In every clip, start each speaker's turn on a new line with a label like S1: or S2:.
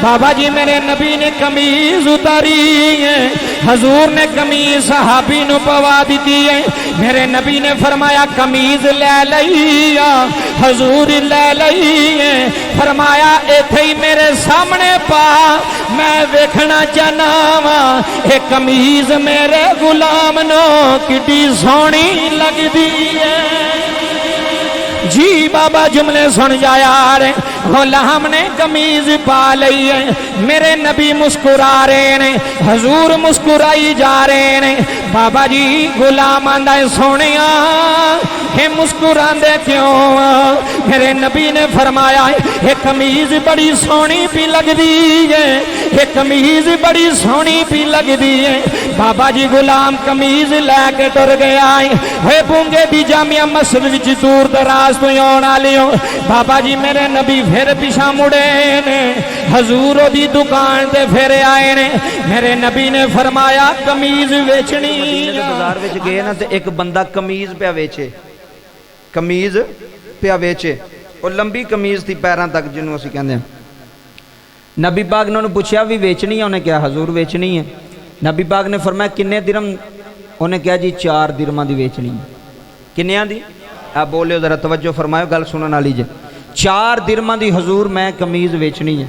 S1: बाबा जी मेरे नबी ने कमीज उतारी है, हजूर ने कमीज सहाबी नू पवा दी है। मेरे नबी ने फरमाया कमीज ले लिया, हजूर ले ली है। फरमाया इथे ही मेरे सामने पा, मैं वेखना चाहना वा ये कमीज मेरे गुलाम नो किड्डी सोहनी लगदी है। जी बाबा जुमले सुन जा यार, गुलाम ने कमीज पा ली है। मेरे नबी मुस्कुरा रहे ने, हजूर मुस्कुराई जा रहे ने। बाबा जी गुलाम आंदा सोने हे मुस्कुरांदे क्यों? मेरे नबी ने फरमाया ये कमीज बड़ी सोहनी भी लगदी है, ये कमीज बड़ी सोहनी भी लगदी है। बाबा जी गुलाम कमीज लैके टुर गया है। बूंगे दी जामिया मस्जिद विच दूर दराज तो आने वाले हो। बाबा जी मेरे नबी फिर पिछा मुड़े ने, हजूर दी दुकान ते फिर आए ने। मेरे नबी ने फरमाया कमीज वेचनी।
S2: बाजार विच गए ना ते एक बंदा कमीज पिया वेचे, कमीज पिया वेचे। और लंबी कमीज थी पैरों तक, जिन्हों असीं कहंदे हां। नबी पाक ने उन्हें पूछा भी वेचनी है? उन्हें क्या हजूर वेचनी है। नबी पाक ने फरमाया किन्ने दिरम? उन्हें क्या जी 4 दिरमां दी वेचनी है। किन्नियां दी? आप बोलियो जरा तवज्जो फरमायो, गल सुनने वाली जे। 4 दिरमां दी हजूर मैं कमीज वेचनी है।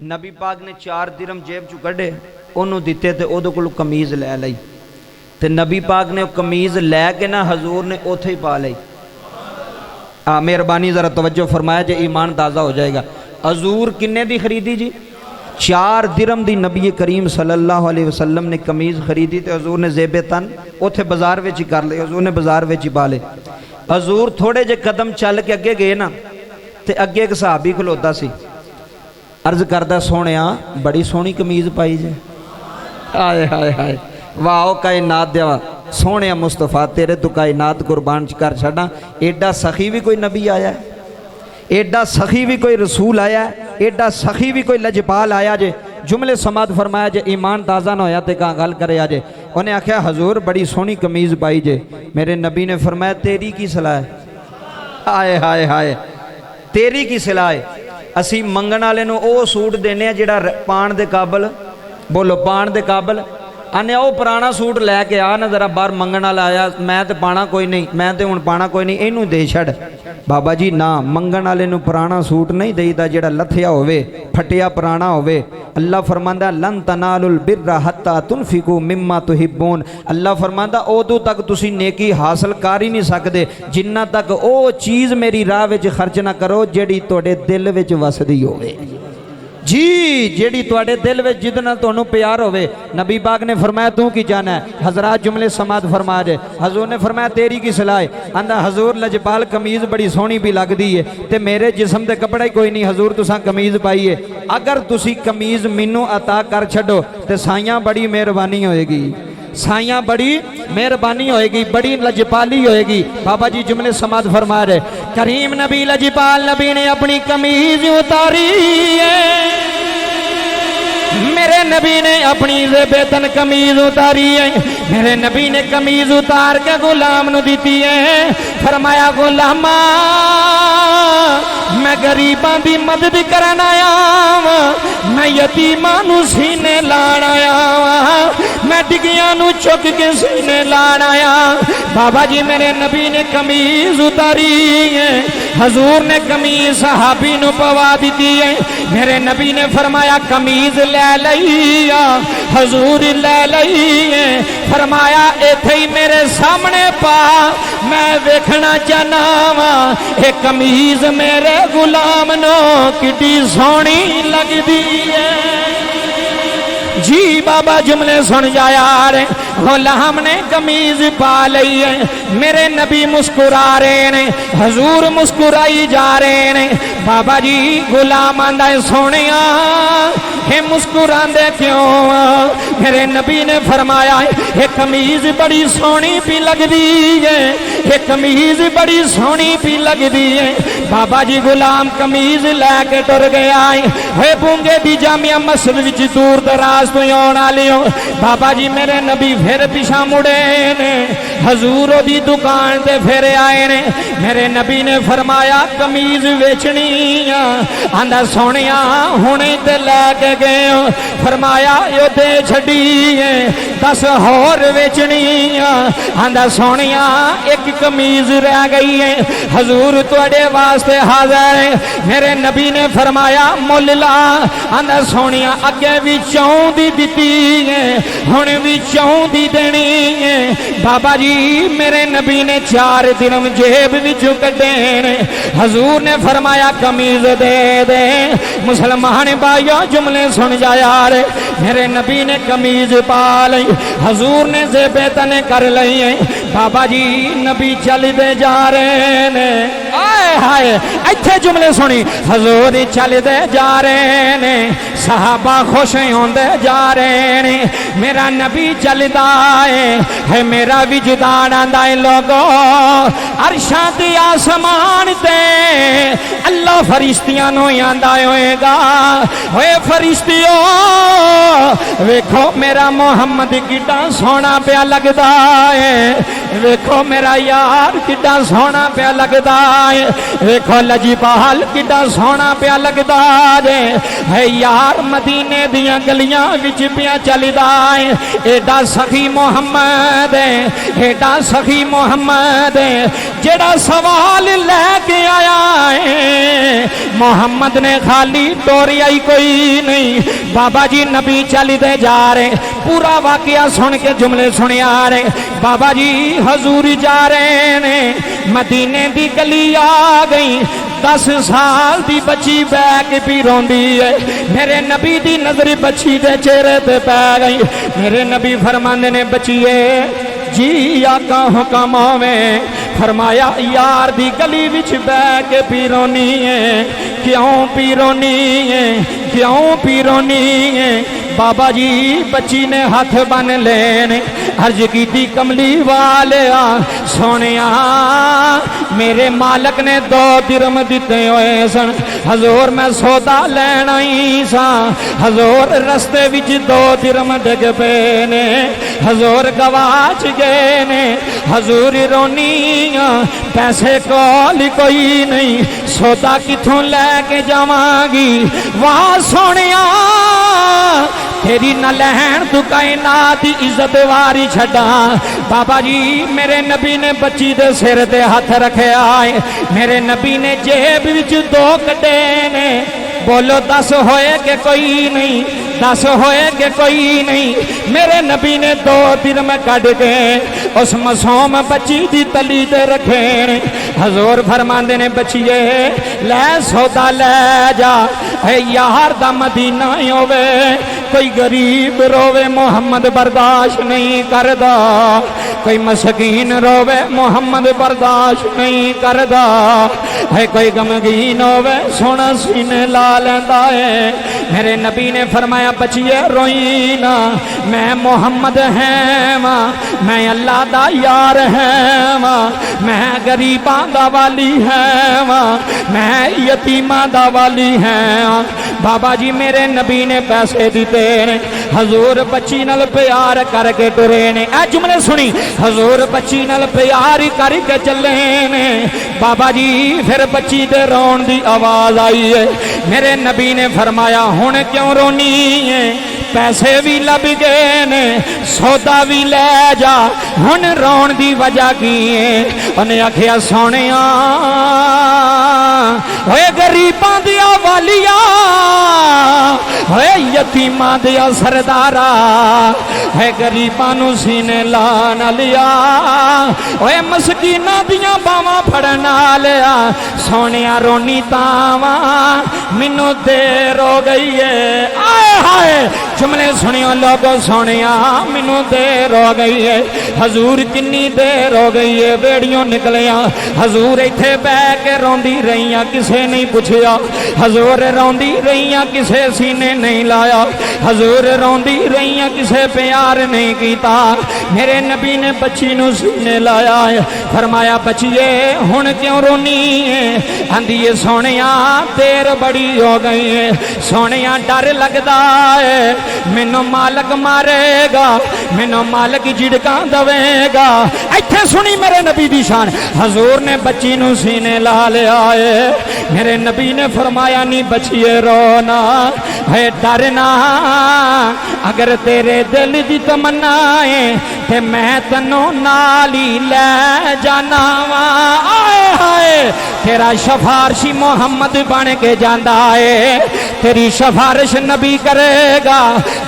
S2: नबी पाक ने 4 दिरम जेब चू कढ़े, उन्होंने दिते ते उहदे कोलों कमीज लै लई। ते नबी पाक ने कमीज लैके ना हजूर ने उत्थे ही पा ली। मेहरबानी जरा तवज्जो फरमाया जे ईमान ताज़ा हो जाएगा। हजूर किन्ने दी खरीदी जी? 4 दिरम दी नबी करीम सल्लल्लाहु अलैहि वसल्लम ने कमीज खरीदी ते हजूर ने जेबे तन उत्थे बाजार विच ही कर ले, हजूर ने बाजार विच ही पा ले। हजूर थोड़े जे कदम चल के अगे गए ना, ते अगे एक सहाबी खलोता सी, अर्ज करदा सोहणिया बड़ी सोहनी कमीज पाई जे। हाय हाय हाय, वाह कायनात देवा सोहणिया मुस्तफा तेरे तो कायनात कुर्बान कर छड़ा। एडा सखी भी कोई नबी आया है, एडा सखी भी कोई रसूल आया है, एडा सखी भी कोई लजपाल आया जे। जुमले समात फरमाया जे ईमान ताज़ा ना होया ते कहाँ गल करे जे। उन्हें आख्या हजूर बड़ी सोहनी कमीज पाई जे। मेरे नबी ने फरमाया तेरी की सलाह है? हाय हाय हाय, तेरी की सलाह है? असी मंगण वाले नूं ओ सूट देने जिहड़ा पाण दे काबल, बोलो पाण दे काबल। आने वो पुराना सूट लैके आ ना जरा बाहर मंगण वाला आया, मैं तो पाना कोई नहीं, मैं तो हुण पाना कोई नहीं, इनू दे छड़। बाबा जी ना, मंगण वाले नूं पुराना सूट नहीं देईदा जिहड़ा लथया होवे, फटिया पुराना होवे। अल्लाह फरमांदा लन तनालुल बिर्रा हत्ता तुनफिकू मिम्मा तुहिब्बून। अल्लाह फरमांदा उदों तक तुसी नेकी हासिल कर ही नहीं सकदे जिन्ना तक वो चीज़ मेरी राह विच खर्च ना करो जिहड़ी तुहाडे दिल विच वसदी होवे। जी जेड़ी तुहाडे दिल में जिद नाल तुहानू प्यार होवे। नबी पाक ने फरमाया तू की जाना है? हजरात जुमले समात फरमा जे। हजूर ने फरमाया तेरी की सलाह है? आंदा हजूर लजपाल कमीज बड़ी सोहनी भी लगदी है ते मेरे जिस्म दे कपड़ा ही कोई नहीं, हजूर तुसां कमीज पाई है। अगर तुसी कमीज मैनू अता कर छड्डो ते साइयां बड़ी मेहरबानी होएगी, साइयां बड़ी मेहरबानी होएगी, बड़ी लजपाली होएगी। बाबा जी जुमले समात फरमा रहे, करीम नबी लजपाल नबी ने अपनी कमीज उतारी है। मेरे नबी ने अपनी बेतन कमीज उतारी है। मेरे नबी ने कमीज उतार के गुलाम नू दी है। फरमाया गुलामा मैं गरीबां दी मदद करन आया वा, मैं यतीमां नू सीने लाण आया वा, मैं डिगियां नू चुक के सीने लाण आया। बाबा जी मेरे नबी ने कमीज उतारी है, हजूर ने कमीज सहाबी नू पवा दी है। मेरे नबी ने फरमाया कमीज ले लिया, हजूर ले ली है। फरमाया इथे ही मेरे सामने पा, मैं वेखना चाहना वा ये कमीज मेरे गुलाम नो किड्डी सोहनी लगदी है। जी बाबा जुमले सुन जा यार, गुलाम ने कमीज पा ली है। मेरे नबी मुस्कुरा रहे ने, हजूर मुस्कुराई जा रहे ने। बाबा जी गुलाम आंदा सोहणिया
S1: हे मुस्कुरांदे क्यों? मेरे नबी ने फरमाया ये कमीज बड़ी सोहनी भी लगदी है, ये कमीज बड़ी सोहनी भी लगदी है। बाबा जी गुलाम कमीज लैके टुर गया है बूंगे दी जामिया मस्जिद विच दूर दराज तो आने वाले हो। बाबा जी मेरे नबी फिर पिछा मुड़े ने, हजूर दी दुकान ते फिर आए ने। मेरे नबी ने फरमाया कमीज वेचनी आंदा सोहणिया हुणे ते लैके गए हो। फरमाया यो दे छड़ी है 10 होर वेचनी आंदा सोहणिया एक कमीज रह गई है, हजूर तुहाडे वास्ते हाज़र है। मेरे नबी ने फरमाया मुल ला आंदा सोहणिया अगे भी 4 दी दिती है, हुण भी 4 दी देनी है। बाबा जी मेरे नबी ने 4 दिरहम जेब विचों कड्डे ने। हजूर ने फरमाया कमीज दे दे। मुसलमान भाइयों जुमले सुन जा यार। मेरे नबी ने कमीज पा ली, हजूर ने जेबे तने कर ली है। बाबा जी नबी चलते जा रहे ने, आए हाय इत्थे जुमले सुनी। हजूर चलते जा रहे ने, सहाबा खुश होंदे जा रहे ने। मेरा नबी चलता है मेरा विजदान आंदा है लोगो अरशां ते आसमान ते अल्लाह फरिश्तियां नूं आंदा होएगा, ओए फरिश्तियों वेखो मेरा मोहम्मद कितना सोहना पिया लगदा है, वेखो मेरा यार कितना सोहना पिया लगदा है, वेखो लजीपाल कितना सोहना पिया लगदा है यार। मदीने दियां गलियां विच पिया चलदा है, एडा सखी मोहम्मद है, एडा सखी मोहम्मद है जेड़ा सवाल लेके आया है। मोहम्मद ने खाली टोरी आई कोई नहीं। बाबा जी नबी चलते जा रहे, पूरा वाकया सुन के जुमले सुने आ रहे। बाबा जी हजूर जा रहे ने, मदीने दी गली आ गई। 10 साल दी बच्ची बैग भी रोंदी है। मेरे नबी दी नजर बच्ची दे चेहरे पे पै गई। मेरे नबी फरमांदे ने बच्चिए जी आका हुक्म होवे। फरमाया यार दी गली विच बैग पी रोनी है, क्यों पी रोनी है, क्यों पी रोनी है? बाबा जी बच्ची ने हाथ बन लेने, अर्ज की कमली वाले सोनिया मेरे मालक ने 2 दिरहम दिते हुए सन, हजूर मैं सौदा लैन आई सा। हजूर रस्ते विच 2 दिरहम डिग पे ने, हजूर गवाच गए ने। हजूर रोनी पैसे कोल कोई नहीं, सौदा किथों लैके जावांगी? वाह सोनिया तेरी न लहन तू कायनात दी इज्जत वारी छड़ा। बाबा जी मेरे नबी ने बच्ची दे सिर ते हाथ रखे आए। मेरे नबी ने जेब विच 2 कड्डे ने। बोलो 10 होए के कोई नहीं, 10 होए के कोई नहीं। मेरे नबी ने 2 दिरहम कढ़ के उस मासूम बच्ची दी तली ते रखे ने। हजूर फरमांदे ने बच्चिए लै सौदा लै जा, यार दा मदीना होवे कोई गरीब रोवे मोहम्मद बर्दाश्त नहीं करदा, कोई मस्कीन रोवे मोहम्मद बर्दाश्त नहीं करदा, है कोई गमगीन होवे सोना सीने ला लेंदा है। मेरे नबी ने फरमाया बच्चिए रोई ना, मैं मोहम्मद है मां, मैं अल्लाह दा यार है मां, मैं गरीबां दा वाली है मां, मैं यतीमां दा वाली है। बाबा जी मेरे नबी ने पैसे दिते ने, हजूर बच्ची नाल प्यार करके टुरे ने। ए जुमले सुनी, हजूर बच्ची नाल प्यार करके चले ने। बाबा जी फिर बच्ची दे रोन दी आवाज आई है। मेरे नबी ने फरमाया हुण क्यों रोनी है? पैसे भी लब गए ने, सौदा भी ले जा, हुण रोन दी वजह की है? उन्हें आखिया सोनिया होए गरीबां दिया वालिया, होए यतीमां दिया सरदारा, है गरीबां नूं सीने ला ना लिया, होए मस्कीनां दियां बावां फड़न लिया। सोनिया रोनी तावा मैनू देर हो गई है। आए हाय जुमले सुनियो लोगो सोनिया मैनू देर हो गई है हजूर किन्नी देर हो गई है बेड़ियों निकलिया हजूर इत्थे बह के रोंदी रही किसे नहीं पूछया हजूर रोंदी रही किसे सीने नहीं लाया हजूर रोंदी रही किसे प्यार नहीं किया मेरे नबी ने बच्ची नू सीने लाया है फरमाया बच्चिए हुण क्यों रोनी है आंदी है सोनिया देर बड़ी हो गई है सोनिया डर लगदा है मैनू मालक मारेगा मैनू मालक झिड़का दवेगा इत्थे सुनी मेरे नबी दी शान हजूर ने बच्ची नू सीने ला लिया है मेरे नबी ने फरमाया नहीं बच्चिए रोना है डरना अगर तेरे दिल दी तमन्ना है ते मैं तन्नू नाल ही ले जाना वा आए हाय तेरा सिफारशी मोहम्मद बन के जांदा है तेरी सिफारिश नबी करेगा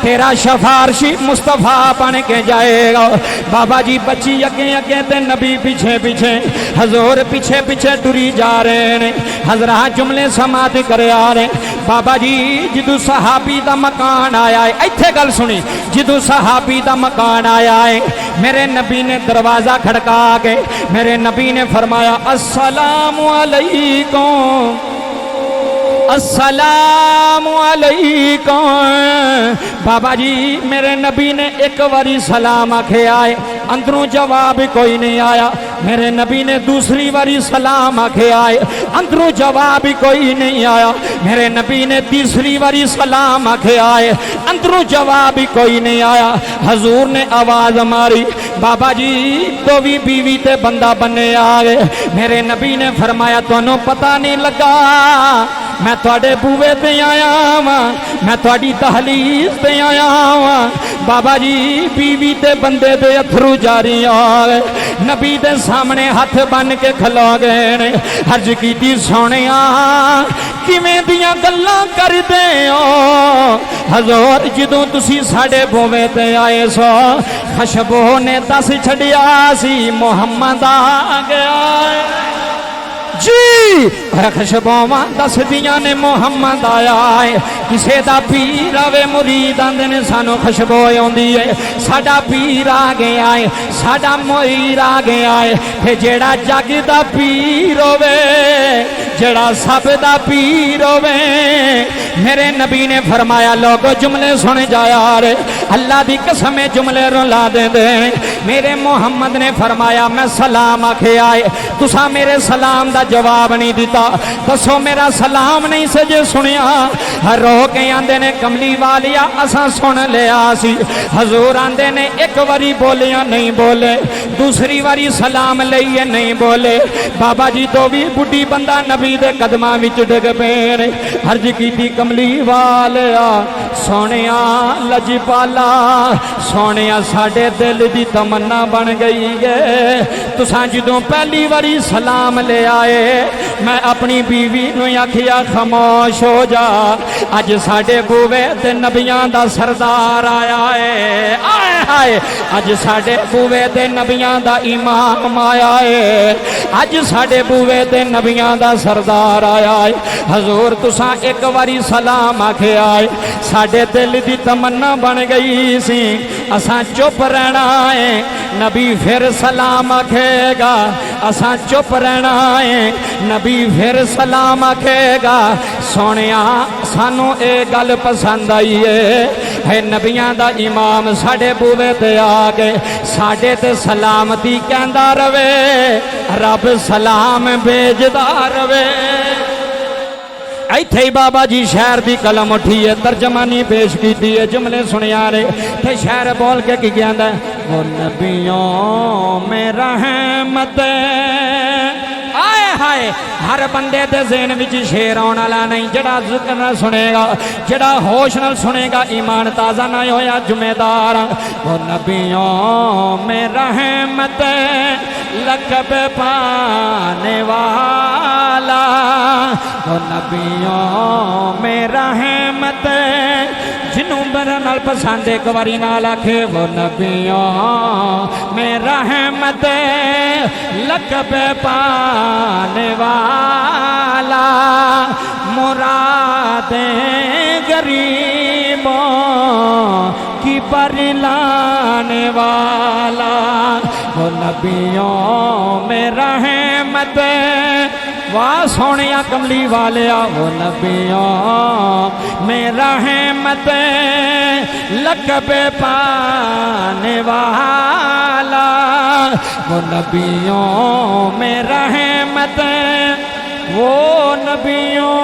S1: तेरा सिफारशी मुस्तफा बन के जाएगा बाबा जी बच्ची अगे अगे ते नबी पीछे पीछे हजूर पीछे पीछे टुरी जा रहे ने हजरत जुमले समात करे आ रहे बाबा जी जिदू सहाबी दा मकान आया है इत्थे गल सुनी जिदू सहाबी दा मकान आया है मेरे नबी ने दरवाजा खड़का के मेरे नबी ने फरमाया अस्सलामु अलैकुम अस्सलामु अलैकुम बाबा जी मेरे नबी ने एक बारी सलाम आखे आए अंदरों जवाब कोई नहीं आया मेरे नबी ने दूसरी बारी सलाम आखे आए अंदरों जवाब कोई नहीं आया मेरे नबी ने तीसरी बारी सलाम आखे आए अंदरों जवाब कोई नहीं आया हजूर ने आवाज मारी बाबा जी तो भी बीवी ते बंदा बने आ गए मेरे नबी ने फरमाया तुहानू पता नहीं लगा मैं थोड़े बूहे ते आया वां मैं थोड़ी दहलीज ते आया वां बाबा जी बीवी ते बंदे दे अथरू जारी आ गए नबी दे सामने हाथ बन के खलो गए ने अर्ज कीती सोनिया किवें दियां गल्लां करदे हो हजूर जदों तुसी साडे बूहे ते आए सो खुशबू ने दस छड़िया सी मुहम्मद आ गया जी खुशबुआं दस दियां ने मुहम्मद आया है किसे दा पीर आवे मुरीद आंदे ने सानू खुशबू आउंदी है साडा पीर आ गया है साडा मुरीद आ गया है ते जेड़ा जग दा पीर होवे जेड़ा सब दा पीर होवे मेरे नबी ने फरमाया लोगो जुमले सुन जाया रे अल्लाह दी कसम जुमले रुला देंदे मेरे मुहम्मद ने फरमाया मैं सलाम आखे आए तुसा मेरे सलाम दा जवाब नहीं दिता दसो मेरा सलाम नहीं सजे सुनिया रो के आंदे ने कमली वालिया असा सुन लिया सी हजूर आंदे ने एक बारी बोलिया नहीं बोले दूसरी बारी सलाम लईए नहीं बोले बाबा जी तो भी बुढ़ी बंदा नबी दे कदमां विच डिग पे अर्ज कीती कमली वालिया सोनिया लजपाला सोनिया साडे दिल दी तमन्ना बन गई है तुसां जदों पहली बारी सलाम ले आए मैं अपनी बीवी नूं आखिया खामोश हो जा अज साडे बूवे ते नबियां दा सरदार आया है आए हाय अज साडे बूवे ते नबियां दा इमाम आया है अज साडे बूवे ते नबियां दा सरदार आया है हजूर तुसां एक बारी सलाम आखे आए साडे दिल दी तमन्ना बन गई सी असां चुप रहना है नबी फिर सलाम आखेगा असां चुप रहना है नबी फिर सलाम आखेगा सोनिया सानू ये गल पसंद आई है नबियां दा इमाम साडे बूवे ते आ गए साडे ते सलामती कहंदा रवे रब सलाम भेजदा रवे इत्थे ही बाबा जी शहर की कलम उठी है तर्जमानी पेश की है जुमले सुनिया रे थे शहर बोल के की कहंदा वो नबियों में रहमत आए हाय हर बंदे दे ज़हन विच शेर आने वाला नहीं जड़ा जिक्र ना सुनेगा जड़ा होश नाल सुनेगा ईमान ताज़ा ना होया जुमेदार वो नबियों में रहमत लकब पाने वाला वो नबियों में रहमत जिन्हों मेरे नाल पसंद एक बारी नाल आखे वो नबियों में रहमत लकब पाने वाला मुरादे गरीब की बरलाने वाला, वो नबियों में रहमत, वाह सोनिया कमली वाले, वो नबियों में रहमत लक़ब पाने वाला, वो नबियों में रहमत, वो नबियों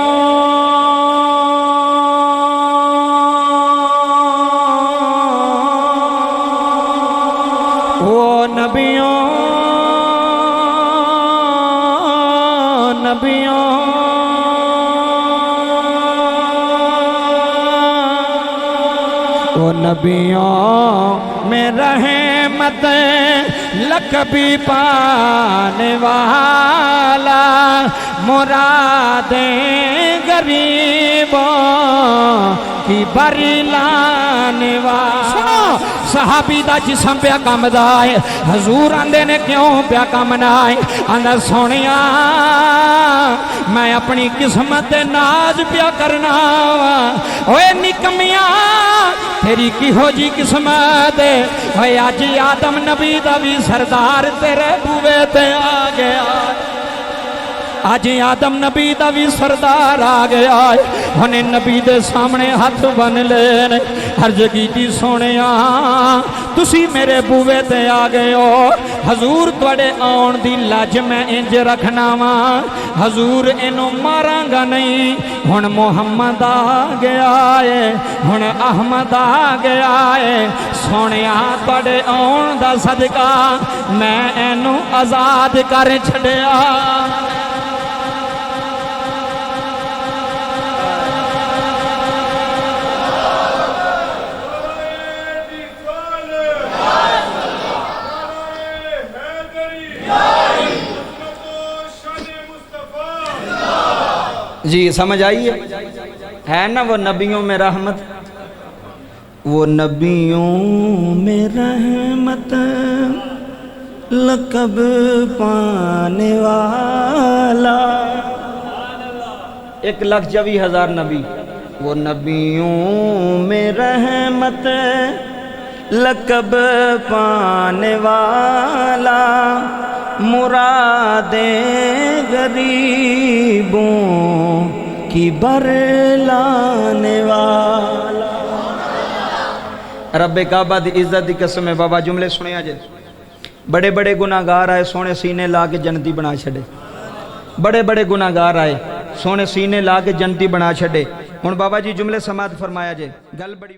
S1: वो नबियों में रहमत लक़बी पाने वाला, मुरादें गरीबों की बरलाने वाला। सहाबी दा जिस्म प्या कमदा है, हजूर आंदे ने क्यों प्या कमना है, आंदा सोनिया मैं अपनी किस्मत दे नाज प्या करना वा, ओए निकमिया तेरी किहो जी किस्मत है, ओए अज आदम नबी दा भी सरदार तेरे बूवे ते आ गया, आज आदम नबी दा भी सरदार आ गया है, उन्हें नबी दे सामने हाथ बन लेने, अर्ज की सोनिया तुसी मेरे बूवे ते आ गए हो, हजूर तुहाडे आउण दी लज मैं इंज रखना वा, हजूर इनू मारांगा नहीं, हुण मुहम्मद आ गया है, हुण अहमद आ गया है, सोनिया तुहाडे आउण दा सदका मैं इनू आजाद कर छड़िया।
S2: जी समझ आई है ना, वो नबियों में रहमत, वो नबियों में रहमत लक़ब पाने वाला, 1,24,000 नबी, वो नबियों में रहमत लक़ब पाने वाला, मुरादें गरीबों की बरलाने वाला। रब्बे काबा दी इज्जत दी कसम है बाबा, जुमले सुनिया जे, बड़े बड़े गुनाहगार आए सोने सीने ला के जन्नती बना छड़े, बड़े बड़े गुनाहगार आए सोने सीने ला के जन्नती बना छड़े। हुण बाबा जी जुमले समात फरमाया जे, गल बड़ी